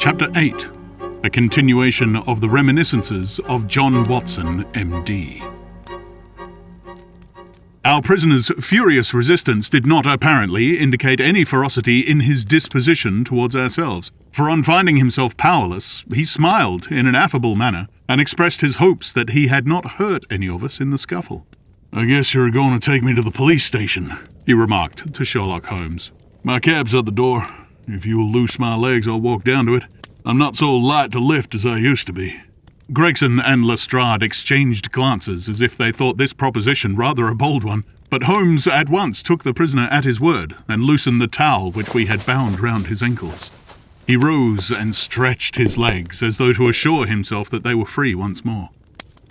Chapter 8. A continuation of the reminiscences of John Watson, M.D. Our prisoner's furious resistance did not apparently indicate any ferocity in his disposition towards ourselves, for on finding himself powerless, he smiled in an affable manner and expressed his hopes that he had not hurt any of us in the scuffle. "I guess you're going to take me to the police station," he remarked to Sherlock Holmes. "My cab's at the door. If you'll loose my legs, I'll walk down to it. I'm not so light to lift as I used to be." Gregson and Lestrade exchanged glances as if they thought this proposition rather a bold one, but Holmes at once took the prisoner at his word and loosened the towel which we had bound round his ankles. He rose and stretched his legs as though to assure himself that they were free once more.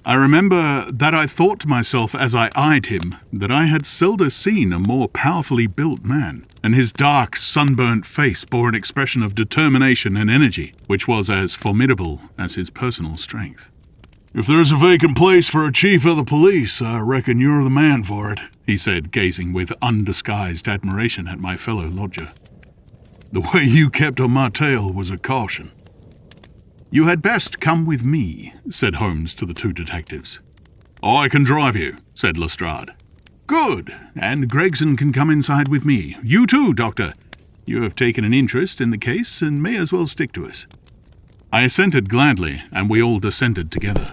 I remember that I thought to myself as I eyed him that I had seldom seen a more powerfully built man, and his dark, sunburnt face bore an expression of determination and energy, which was as formidable as his personal strength. "If there's a vacant place for a chief of the police, I reckon you're the man for it," he said, gazing with undisguised admiration at my fellow lodger. "The way you kept on my tail was a caution." "You had best come with me," said Holmes to the two detectives. "I can drive you," said Lestrade. "Good, and Gregson can come inside with me. You too, Doctor. You have taken an interest in the case and may as well stick to us." I assented gladly, and we all descended together.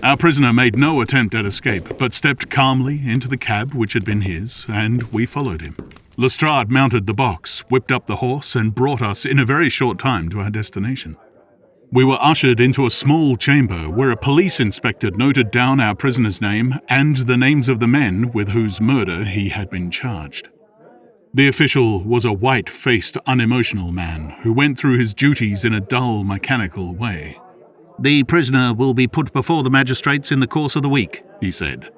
Our prisoner made no attempt at escape, but stepped calmly into the cab which had been his, and we followed him. Lestrade mounted the box, whipped up the horse, and brought us in a very short time to our destination. We were ushered into a small chamber where a police inspector noted down our prisoner's name and the names of the men with whose murder he had been charged. The official was a white-faced, unemotional man who went through his duties in a dull, mechanical way. "The prisoner will be put before the magistrates in the course of the week," he said.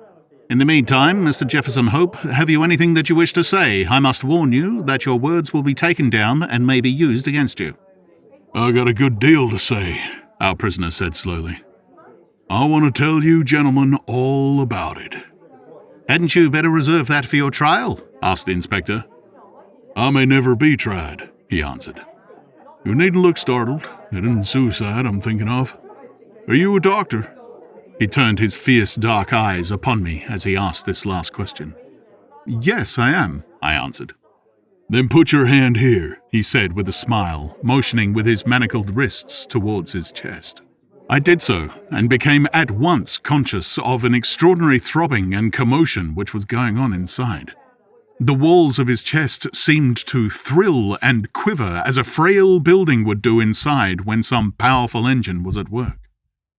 "In the meantime, Mr. Jefferson Hope, have you anything that you wish to say? I must warn you that your words will be taken down and may be used against you." "I got a good deal to say," our prisoner said slowly. "I want to tell you gentlemen all about it." "Hadn't you better reserve that for your trial?" asked the inspector. "I may never be tried," he answered. "You needn't look startled. It isn't suicide I'm thinking of. Are you a doctor?" He turned his fierce dark eyes upon me as he asked this last question. "Yes, I am," I answered. "Then put your hand here," he said with a smile, motioning with his manacled wrists towards his chest. I did so, and became at once conscious of an extraordinary throbbing and commotion which was going on inside. The walls of his chest seemed to thrill and quiver as a frail building would do inside when some powerful engine was at work.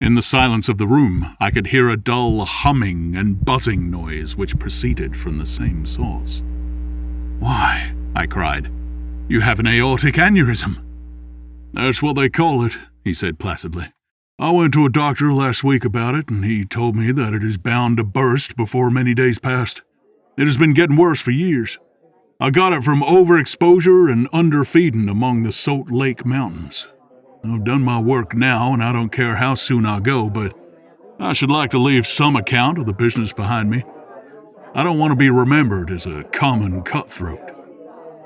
In the silence of the room, I could hear a dull humming and buzzing noise which proceeded from the same source. "Why," I cried, "you have an aortic aneurysm." "That's what they call it," he said placidly. "I went to a doctor last week about it, and he told me that it is bound to burst before many days past. It has been getting worse for years. I got it from overexposure and underfeeding among the Salt Lake Mountains. I've done my work now, and I don't care how soon I go, but I should like to leave some account of the business behind me. I don't want to be remembered as a common cutthroat."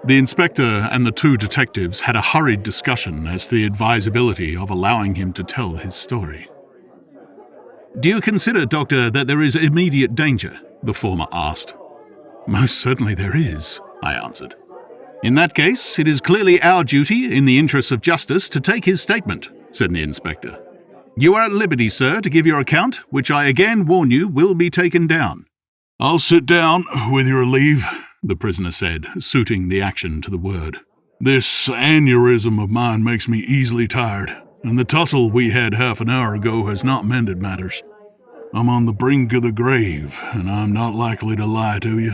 The inspector and the two detectives had a hurried discussion as to the advisability of allowing him to tell his story. "Do you consider, Doctor, that there is immediate danger?" the former asked. "Most certainly there is," I answered. "In that case, it is clearly our duty, in the interests of justice, to take his statement," said the inspector. "You are at liberty, sir, to give your account, which I again warn you will be taken down." "I'll sit down, with your leave," the prisoner said, suiting the action to the word. "This aneurysm of mine makes me easily tired, and the tussle we had half an hour ago has not mended matters. I'm on the brink of the grave, and I'm not likely to lie to you.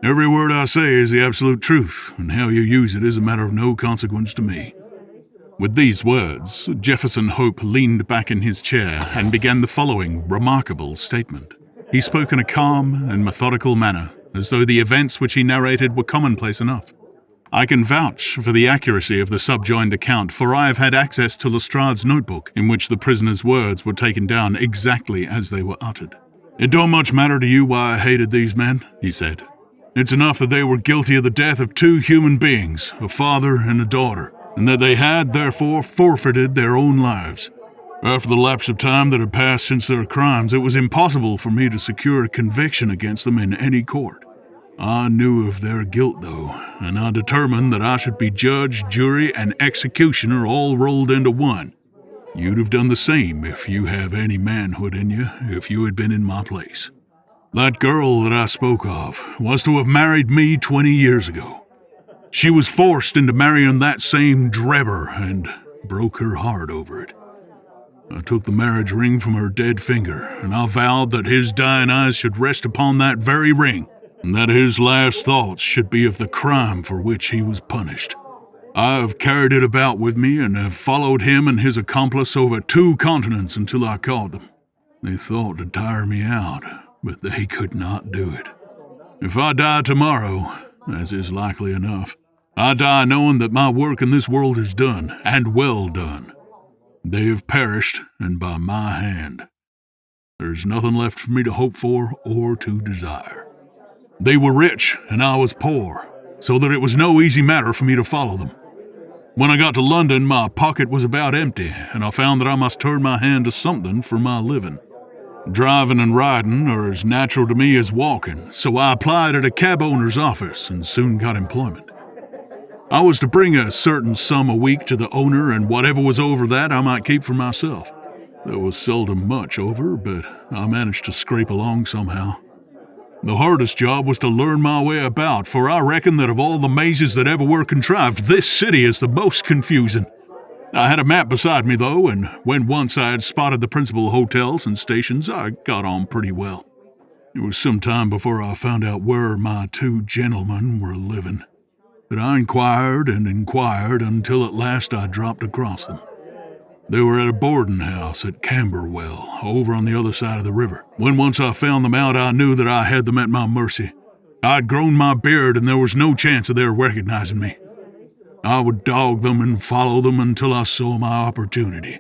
Every word I say is the absolute truth, and how you use it is a matter of no consequence to me." With these words, Jefferson Hope leaned back in his chair and began the following remarkable statement. He spoke in a calm and methodical manner, as though the events which he narrated were commonplace enough. I can vouch for the accuracy of the subjoined account, for I have had access to Lestrade's notebook, in which the prisoner's words were taken down exactly as they were uttered. "It don't much matter to you why I hated these men," he said. "It's enough that they were guilty of the death of two human beings, a father and a daughter. and that they had, therefore, forfeited their own lives. After the lapse of time that had passed since their crimes, it was impossible for me to secure a conviction against them in any court. I knew of their guilt, though, and I determined that I should be judge, jury, and executioner all rolled into one. You'd have done the same if you have any manhood in you, if you had been in my place. That girl that I spoke of was to have married me 20 years ago. She was forced into marrying that same Dreber and broke her heart over it. I took the marriage ring from her dead finger, and I vowed that his dying eyes should rest upon that very ring, and that his last thoughts should be of the crime for which he was punished. I have carried it about with me and have followed him and his accomplice over 2 continents until I caught them. They thought to tire me out, but they could not do it. If I die tomorrow, as is likely enough, I die knowing that my work in this world is done, and well done. They have perished, and by my hand. There is nothing left for me to hope for or to desire. They were rich, and I was poor, so that it was no easy matter for me to follow them. When I got to London, my pocket was about empty, and I found that I must turn my hand to something for my living. Driving and riding are as natural to me as walking, so I applied at a cab owner's office and soon got employment. I was to bring a certain sum a week to the owner, and whatever was over that I might keep for myself. There was seldom much over, but I managed to scrape along somehow. The hardest job was to learn my way about, for I reckon that of all the mazes that ever were contrived, this city is the most confusing. I had a map beside me, though, and when once I had spotted the principal hotels and stations, I got on pretty well. It was some time before I found out where my 2 gentlemen were living, but I inquired and inquired until at last I dropped across them. They were at a boarding house at Camberwell, over on the other side of the river. When once I found them out, I knew that I had them at my mercy. I'd grown my beard, and there was no chance of their recognizing me. I would dog them and follow them until I saw my opportunity.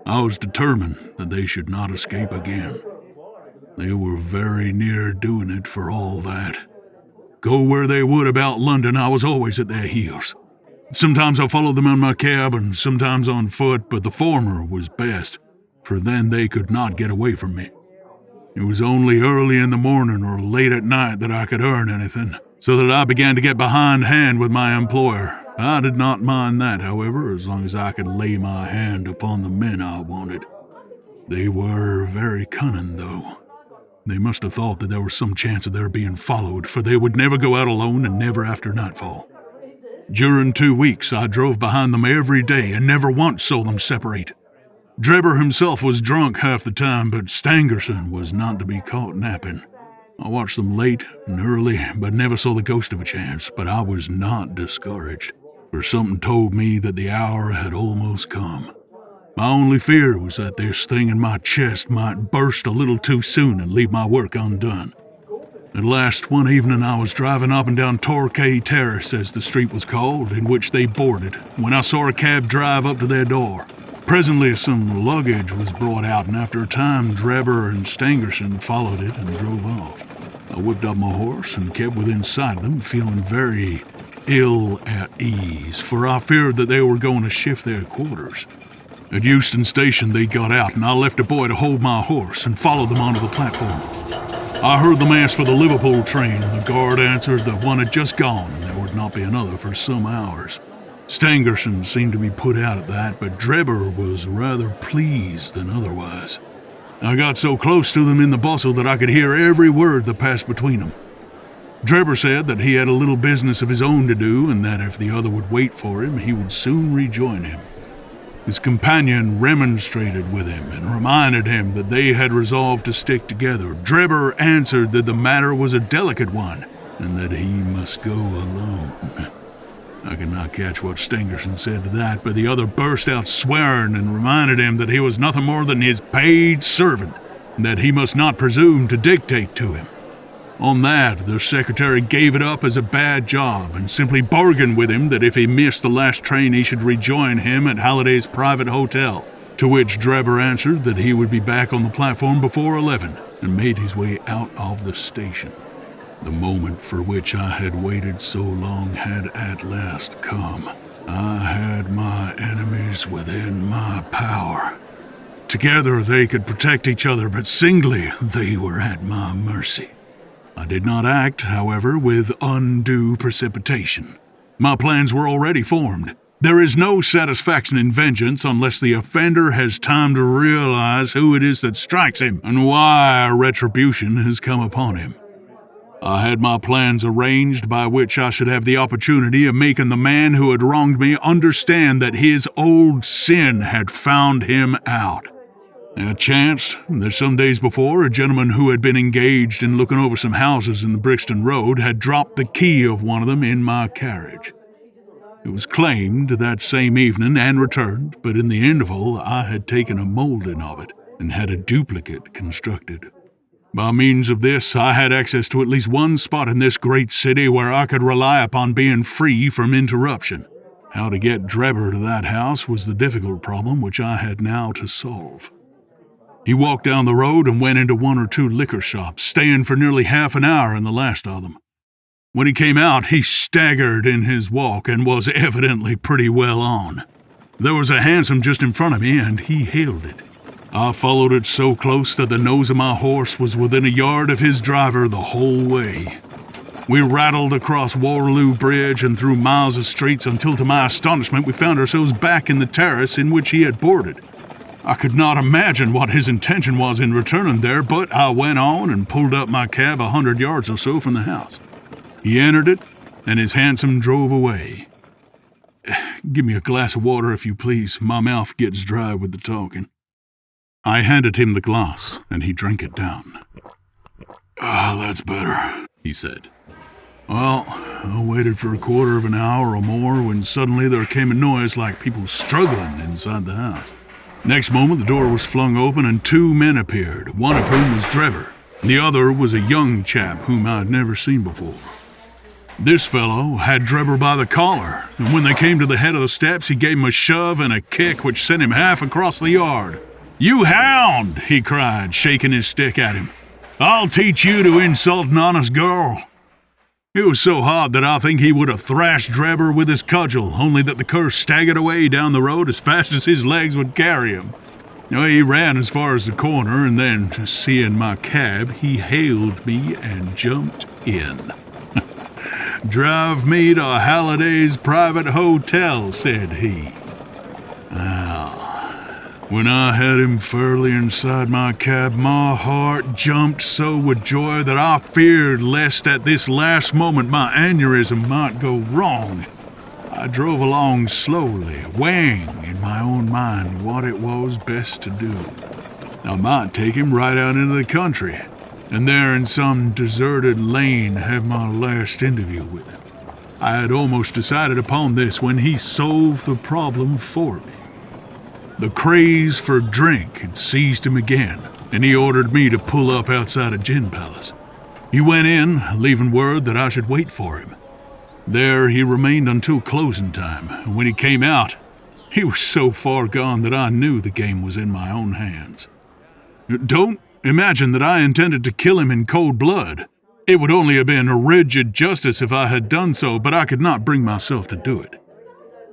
I was determined that they should not escape again. They were very near doing it for all that. Go where they would about London, I was always at their heels. Sometimes I followed them in my cab and sometimes on foot, but the former was best, for then they could not get away from me. It was only early in the morning or late at night that I could earn anything, so that I began to get behindhand with my employer. I did not mind that, however, as long as I could lay my hand upon the men I wanted. They were very cunning, though. They must have thought that there was some chance of their being followed, for they would never go out alone and never after nightfall. During 2 weeks, I drove behind them every day and never once saw them separate. Dreber himself was drunk half the time, but Stangerson was not to be caught napping. I watched them late and early, but never saw the ghost of a chance, but I was not discouraged, for something told me that the hour had almost come. My only fear was that this thing in my chest might burst a little too soon and leave my work undone. At last, one evening I was driving up and down Torquay Terrace, as the street was called, in which they boarded, when I saw a cab drive up to their door. Presently some luggage was brought out, and after a time Dreber and Stangerson followed it and drove off. I whipped up my horse and kept within sight of them, feeling very ill at ease, for I feared that they were going to shift their quarters. At Euston Station they got out, and I left a boy to hold my horse and followed them onto the platform. I heard them ask for the Liverpool train, and the guard answered that one had just gone, and there would not be another for some hours. Stangerson seemed to be put out at that, but Dreber was rather pleased than otherwise. I got so close to them in the bustle that I could hear every word that passed between them. Dreber said that he had a little business of his own to do, and that if the other would wait for him, he would soon rejoin him. His companion remonstrated with him and reminded him that they had resolved to stick together. Dreber answered that the matter was a delicate one, and that he must go alone. I could not catch what Stangerson said to that, but the other burst out swearing and reminded him that he was nothing more than his paid servant, and that he must not presume to dictate to him. On that, the secretary gave it up as a bad job and simply bargained with him that if he missed the last train he should rejoin him at Halliday's private hotel, to which Dreber answered that he would be back on the platform before 11, and made his way out of the station. The moment for which I had waited so long had at last come. I had my enemies within my power. Together they could protect each other, but singly they were at my mercy. I did not act, however, with undue precipitation. My plans were already formed. There is no satisfaction in vengeance unless the offender has time to realize who it is that strikes him and why retribution has come upon him. I had my plans arranged by which I should have the opportunity of making the man who had wronged me understand that his old sin had found him out. It chanced that some days before, a gentleman who had been engaged in looking over some houses in the Brixton Road had dropped the key of one of them in my carriage. It was claimed that same evening and returned, but in the interval I had taken a molding of it and had a duplicate constructed. By means of this, I had access to at least one spot in this great city where I could rely upon being free from interruption. How to get Dreber to that house was the difficult problem which I had now to solve. He walked down the road and went into one or two liquor shops, staying for nearly half an hour in the last of them. When he came out, he staggered in his walk and was evidently pretty well on. There was a hansom just in front of me, and he hailed it. I followed it so close that the nose of my horse was within a yard of his driver the whole way. We rattled across Waterloo Bridge and through miles of streets until, to my astonishment, we found ourselves back in the terrace in which he had boarded. I could not imagine what his intention was in returning there, but I went on and pulled up my cab 100 yards or so from the house. He entered it, and his hansom drove away. "Give me a glass of water, if you please. My mouth gets dry with the talking." I handed him the glass, and he drank it down. That's better," he said. "Well, I waited for a quarter of an hour or more when suddenly there came a noise like people struggling inside the house. Next moment, the door was flung open and two men appeared, one of whom was Dreber. The other was a young chap whom I had never seen before. This fellow had Dreber by the collar, and when they came to the head of the steps, he gave him a shove and a kick which sent him half across the yard. "You hound!" he cried, shaking his stick at him. "I'll teach you to insult an honest girl." It was so hot that I think he would have thrashed Dreber with his cudgel, only that the cur staggered away down the road as fast as his legs would carry him. He ran as far as the corner, and then, seeing my cab, he hailed me and jumped in. "Drive me to Halliday's private hotel," said he. When I had him fairly inside my cab, my heart jumped so with joy that I feared lest at this last moment my aneurysm might go wrong. I drove along slowly, weighing in my own mind what it was best to do. I might take him right out into the country, and there in some deserted lane have my last interview with him. I had almost decided upon this when he solved the problem for me. The craze for drink had seized him again, and he ordered me to pull up outside a gin palace. He went in, leaving word that I should wait for him. There he remained until closing time, and when he came out, he was so far gone that I knew the game was in my own hands. Don't imagine that I intended to kill him in cold blood. It would only have been a rigid justice if I had done so, but I could not bring myself to do it.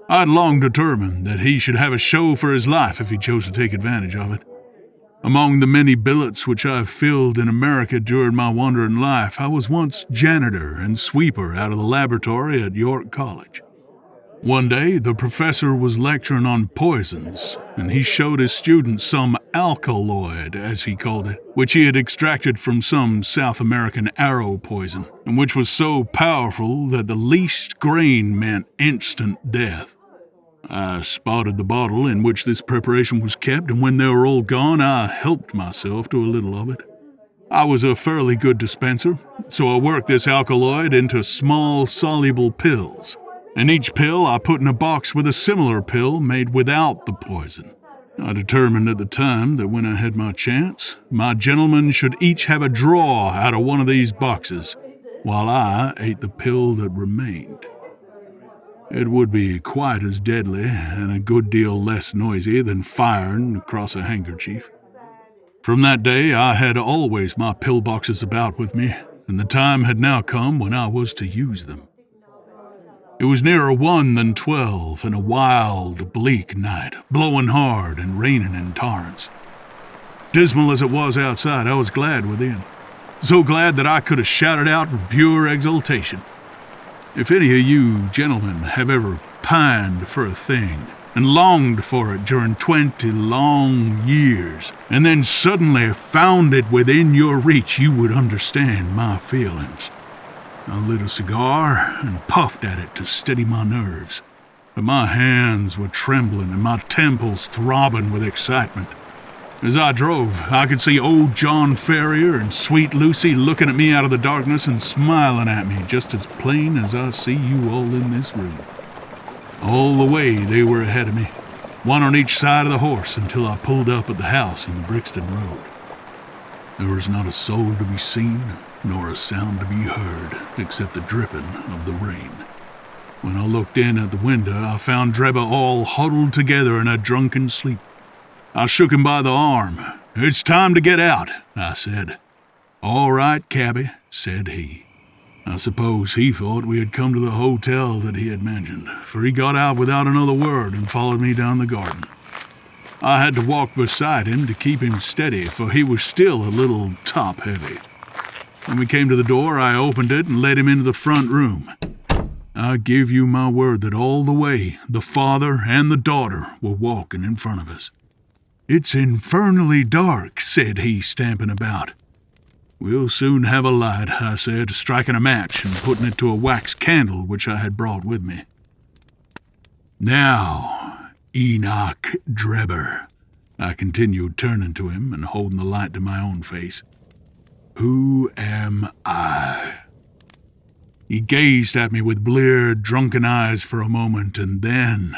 I'd long determined that he should have a show for his life if he chose to take advantage of it. Among the many billets which I have filled in America during my wandering life, I was once janitor and sweeper out of the laboratory at York College. One day, the professor was lecturing on poisons, and he showed his students some alkaloid, as he called it, which he had extracted from some South American arrow poison, and which was so powerful that the least grain meant instant death. I spotted the bottle in which this preparation was kept, and when they were all gone, I helped myself to a little of it. I was a fairly good dispenser, so I worked this alkaloid into small, soluble pills. And each pill I put in a box with a similar pill made without the poison. I determined at the time that when I had my chance, my gentlemen should each have a draw out of one of these boxes, while I ate the pill that remained. It would be quite as deadly and a good deal less noisy than firing across a handkerchief. From that day I had always my pill boxes about with me, and the time had now come when I was to use them. It was nearer 1 than 12, and a wild, bleak night, blowing hard and raining in torrents. Dismal as it was outside, I was glad within. So glad that I could have shouted out from pure exultation. If any of you gentlemen have ever pined for a thing, and longed for it during 20 long years, and then suddenly found it within your reach, you would understand my feelings. I lit a cigar and puffed at it to steady my nerves, but my hands were trembling and my temples throbbing with excitement. As I drove, I could see old John Ferrier and sweet Lucy looking at me out of the darkness and smiling at me just as plain as I see you all in this room. All the way they were ahead of me, one on each side of the horse, until I pulled up at the house in the Brixton Road. There was not a soul to be seen, nor a sound to be heard, except the dripping of the rain. When I looked in at the window, I found Dreber all huddled together in a drunken sleep. I shook him by the arm. "It's time to get out," I said. "All right, cabby," said he. I suppose he thought we had come to the hotel that he had mentioned, for he got out without another word and followed me down the garden. I had to walk beside him to keep him steady, for he was still a little top-heavy. When we came to the door, I opened it and led him into the front room. I give you my word that all the way, the father and the daughter were walking in front of us. "It's infernally dark," said he, stamping about. "We'll soon have a light," I said, striking a match and putting it to a wax candle which I had brought with me. "Now, Enoch Dreber," I continued, turning to him and holding the light to my own face, "who am I?" He gazed at me with bleared, drunken eyes for a moment, and then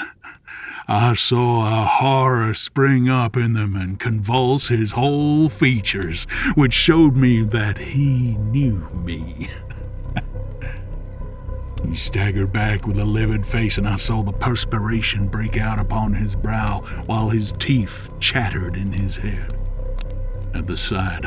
I saw a horror spring up in them and convulse his whole features, which showed me that he knew me. He staggered back with a livid face, and I saw the perspiration break out upon his brow while his teeth chattered in his head. At the sight,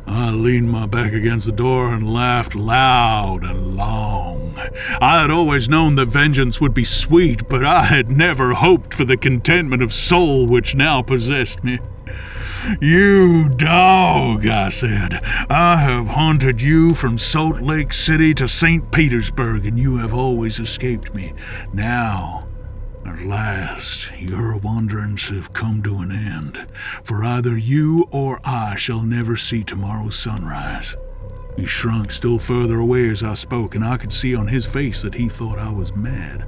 I leaned my back against the door and laughed loud and long. I had always known that vengeance would be sweet, but I had never hoped for the contentment of soul which now possessed me. "You dog," I said, "I have hunted you from Salt Lake City to St. Petersburg, and you have always escaped me. Now, at last, your wanderings have come to an end, for either you or I shall never see tomorrow's sunrise." He shrunk still further away as I spoke, and I could see on his face that he thought I was mad.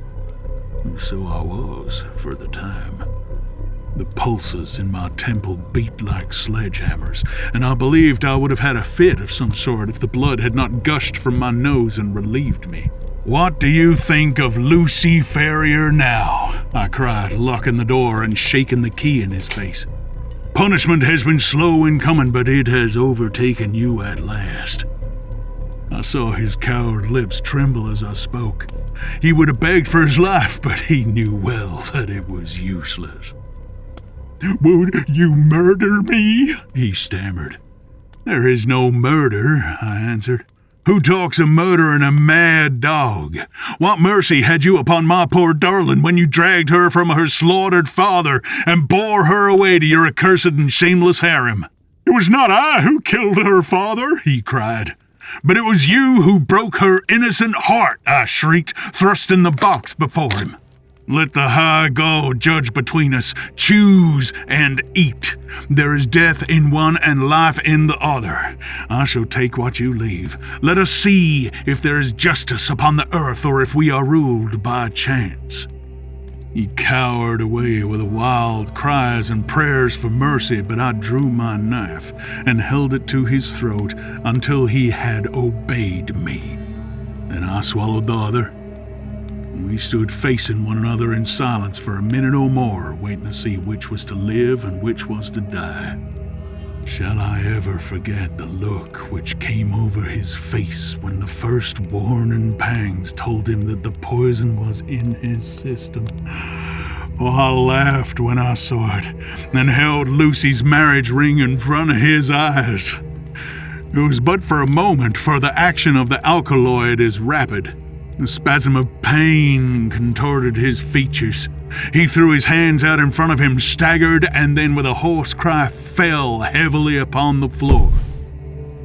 So I was, for the time. The pulses in my temple beat like sledgehammers, and I believed I would have had a fit of some sort if the blood had not gushed from my nose and relieved me. "What do you think of Lucy Ferrier now?" I cried, locking the door and shaking the key in his face. "Punishment has been slow in coming, but it has overtaken you at last." I saw his coward lips tremble as I spoke. He would have begged for his life, but he knew well that it was useless. "Would you murder me?" he stammered. "There is no murder," I answered. "Who talks of murdering a mad dog? What mercy had you upon my poor darling when you dragged her from her slaughtered father and bore her away to your accursed and shameless harem?" "It was not I who killed her father," he cried. "But it was you who broke her innocent heart," I shrieked, thrusting the box before him. "Let the high God judge between us. Choose and eat. There is death in one and life in the other. I shall take what you leave. Let us see if there is justice upon the earth or if we are ruled by chance." He cowered away with wild cries and prayers for mercy, but I drew my knife and held it to his throat until he had obeyed me. Then I swallowed the other. We stood facing one another in silence for a minute or more, waiting to see which was to live and which was to die. Shall I ever forget the look which came over his face when the first warning pangs told him that the poison was in his system? Oh, I laughed when I saw it and held Lucy's marriage ring in front of his eyes. It was but for a moment, for the action of the alkaloid is rapid. A spasm of pain contorted his features. He threw his hands out in front of him, staggered, and then with a hoarse cry fell heavily upon the floor.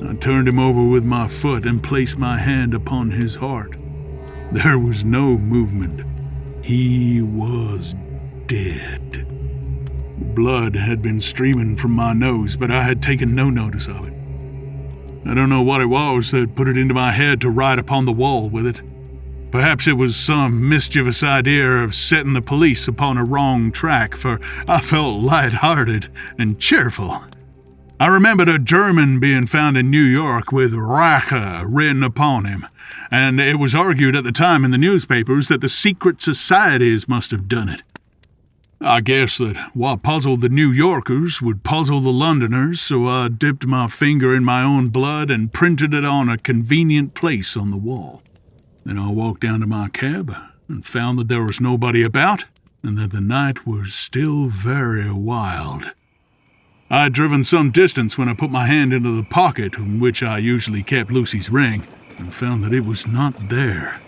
I turned him over with my foot and placed my hand upon his heart. There was no movement. He was dead. Blood had been streaming from my nose, but I had taken no notice of it. I don't know what it was that put it into my head to write upon the wall with it. Perhaps it was some mischievous idea of setting the police upon a wrong track, for I felt light-hearted and cheerful. I remembered a German being found in New York with Rache written upon him, and it was argued at the time in the newspapers that the secret societies must have done it. I guess that what puzzled the New Yorkers would puzzle the Londoners, so I dipped my finger in my own blood and printed it on a convenient place on the wall. Then I walked down to my cab and found that there was nobody about and that the night was still very wild. I had driven some distance when I put my hand into the pocket in which I usually kept Lucy's ring and found that it was not there.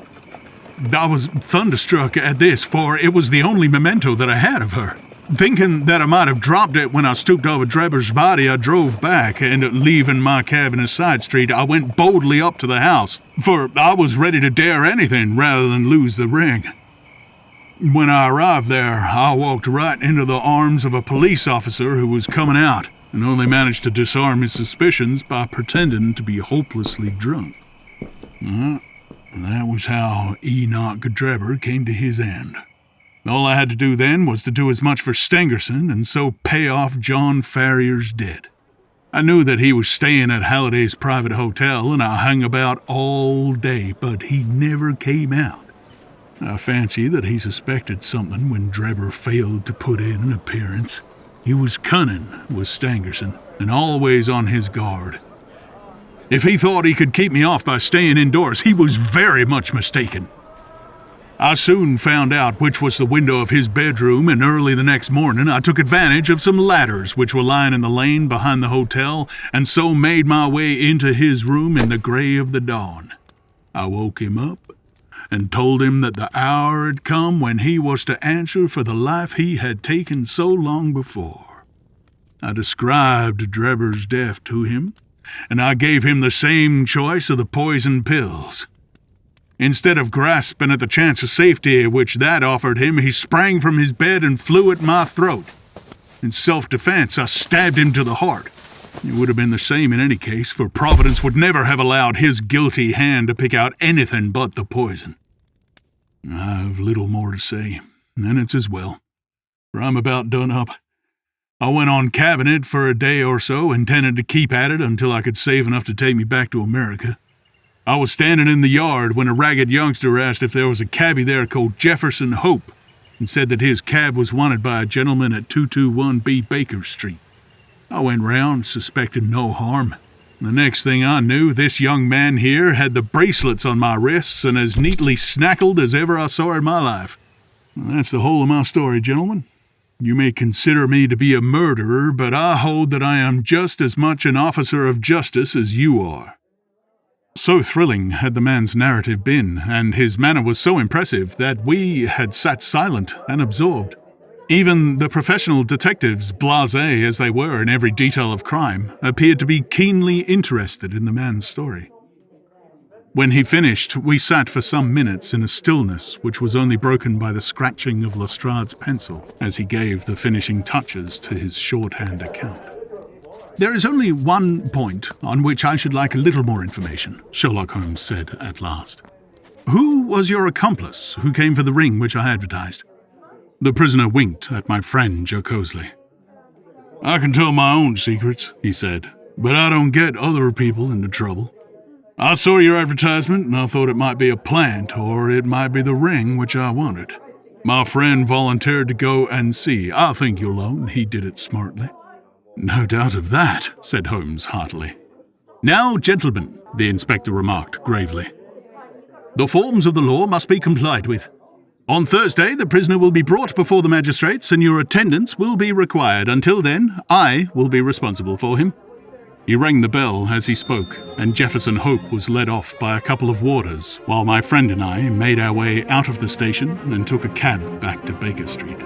I was thunderstruck at this, for it was the only memento that I had of her. Thinking that I might have dropped it when I stooped over Dreber's body, I drove back, and leaving my cab in a side street, I went boldly up to the house, for I was ready to dare anything rather than lose the ring. When I arrived there, I walked right into the arms of a police officer who was coming out, and only managed to disarm his suspicions by pretending to be hopelessly drunk. That was how Enoch Dreber came to his end. All I had to do then was to do as much for Stangerson and so pay off John Farrier's debt. I knew that he was staying at Halliday's private hotel, and I hung about all day, but he never came out. I fancy that he suspected something when Dreber failed to put in an appearance. He was cunning, was Stangerson, and always on his guard. If he thought he could keep me off by staying indoors, he was very much mistaken. I soon found out which was the window of his bedroom, and early the next morning I took advantage of some ladders which were lying in the lane behind the hotel, and so made my way into his room in the gray of the dawn. I woke him up and told him that the hour had come when he was to answer for the life he had taken so long before. I described Dreber's death to him, and I gave him the same choice of the poison pills. Instead of grasping at the chance of safety which that offered him, he sprang from his bed and flew at my throat. In self-defense, I stabbed him to the heart. It would have been the same in any case, for Providence would never have allowed his guilty hand to pick out anything but the poison. I have little more to say, and it's as well, for I'm about done up. I went on cabbing it for a day or so, intending to keep at it until I could save enough to take me back to America. I was standing in the yard when a ragged youngster asked if there was a cabbie there called Jefferson Hope, and said that his cab was wanted by a gentleman at 221B Baker Street. I went round, suspecting no harm. The next thing I knew, this young man here had the bracelets on my wrists and as neatly snackled as ever I saw in my life. Well, that's the whole of my story, gentlemen. You may consider me to be a murderer, but I hold that I am just as much an officer of justice as you are. So thrilling had the man's narrative been, and his manner was so impressive, that we had sat silent and absorbed. Even the professional detectives, blasé as they were in every detail of crime, appeared to be keenly interested in the man's story. When he finished, we sat for some minutes in a stillness which was only broken by the scratching of Lestrade's pencil as he gave the finishing touches to his shorthand account. "There is only one point on which I should like a little more information," Sherlock Holmes said at last. "Who was your accomplice who came for the ring which I advertised?" The prisoner winked at my friend jocosely. "I can tell my own secrets," he said, "but I don't get other people into trouble. I saw your advertisement and I thought it might be a plant or it might be the ring which I wanted. My friend volunteered to go and see. I think you'll own he did it smartly." "No doubt of that," said Holmes heartily. "Now, gentlemen," the inspector remarked gravely, "the forms of the law must be complied with. On Thursday, the prisoner will be brought before the magistrates and your attendance will be required. Until then, I will be responsible for him." He rang the bell as he spoke, and Jefferson Hope was led off by a couple of warders, while my friend and I made our way out of the station and took a cab back to Baker Street.